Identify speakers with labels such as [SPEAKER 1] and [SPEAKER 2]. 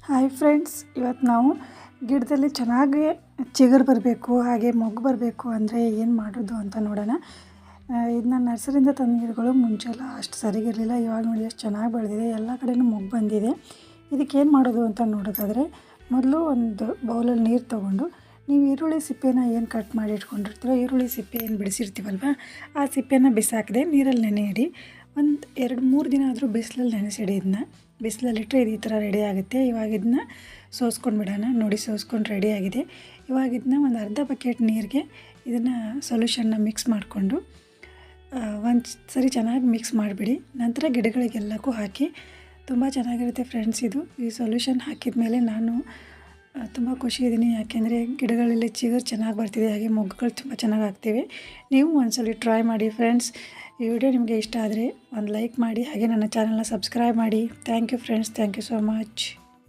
[SPEAKER 1] Hi friends, ಇವತ್ತು ನಾವು ಗಿಡದಲ್ಲಿ ಚೆನ್ನಾಗಿ ಚಿಗುರು ಬರಬೇಕು, ಹಾಗೆ ಮೊಗ್ಗು ಬರಬೇಕು ಅಂದರೆ ಏನು ಮಾಡೋದು ಅಂತ ನೋಡೋಣ. ಇದನ್ನ ನರ್ಸರಿಯಿಂದ ತಂದ ಗಿಡಗಳು ಮುಂಚೆಲ್ಲ ಅಷ್ಟು ಸರಿಗಿರಲಿಲ್ಲ. ಇವಾಗ ನೋಡಿ ಎಷ್ಟು ಚೆನ್ನಾಗಿ ಬೆಳೆದಿದೆ, ಎಲ್ಲ ಕಡೆಯೂ ಮೊಗ್ಗು ಬಂದಿದೆ. ಇದಕ್ಕೇನು ಮಾಡೋದು ಅಂತ ನೋಡೋದಾದರೆ, ಮೊದಲು ಒಂದು ಬೌಲಲ್ಲಿ ನೀರು ತೊಗೊಂಡು ನೀವು ಈರುಳ್ಳಿ ಸಿಪ್ಪೆನ ಏನು ಕಟ್ ಮಾಡಿ ಇಟ್ಕೊಂಡಿರ್ತೀರೋ, ಈರುಳ್ಳಿ ಸಿಪ್ಪೆ ಏನು ಬಿಡಿಸಿರ್ತೀವಲ್ವ, ಆ ಸಿಪ್ಪೆನ ಬಿಸಾಕದೆ ನೀರಲ್ಲಿ ನೆನೆ ಇಡಿ. ಒಂದು 2-3 ದಿನ ಆದರೂ ಬಿಸಿಲಲ್ಲಿ ನೆನೆಸಿಡಿ. ಇದನ್ನ ಬಿಸಿಲಲ್ಲಿಟ್ಟರೆ ಇದು ಈ ಥರ ರೆಡಿ ಆಗುತ್ತೆ. ಇವಾಗ ಇದನ್ನ ಸೋಸ್ಕೊಂಡು ಬಿಡೋಣ. ನೋಡಿ, ಸೋಸ್ಕೊಂಡು ರೆಡಿ ಆಗಿದೆ. ಇವಾಗ ಇದನ್ನ ಒಂದು ಅರ್ಧ ಬಕೆಟ್ ನೀರಿಗೆ ಇದನ್ನು ಸೊಲ್ಯೂಷನ್ನ ಮಿಕ್ಸ್ ಮಾಡಿಕೊಂಡು ಒಂದು ಸರಿ ಚೆನ್ನಾಗಿ ಮಿಕ್ಸ್ ಮಾಡಿಬಿಡಿ. ನಂತರ ಗಿಡಗಳಿಗೆಲ್ಲಕ್ಕೂ ಹಾಕಿ. ತುಂಬ ಚೆನ್ನಾಗಿರುತ್ತೆ ಫ್ರೆಂಡ್ಸ್. ಈ ಸೊಲ್ಯೂಷನ್ ಹಾಕಿದ ಮೇಲೆ ನಾನು ತುಂಬ ಖುಷಿ ಇದ್ದೀನಿ, ಯಾಕೆಂದರೆ ಗಿಡಗಳಲ್ಲಿ ಚಿಗುರು ಚೆನ್ನಾಗಿ ಬರ್ತಿದೆ, ಹಾಗೆ ಮೊಗ್ಗುಗಳು ತುಂಬ ಚೆನ್ನಾಗಿ ಆಗ್ತಿವೆ. ನೀವು ಒಂದ್ಸಲ ಟ್ರೈ ಮಾಡಿ ಫ್ರೆಂಡ್ಸ್. ಈ ವಿಡಿಯೋ ನಿಮಗೆ ಇಷ್ಟ ಆದರೆ ಒಂದು ಲೈಕ್ ಮಾಡಿ, ಹಾಗೆ ನನ್ನ ಚಾನಲ್ನ ಸಬ್ಸ್ಕ್ರೈಬ್ ಮಾಡಿ. Thank you friends, thank you so much.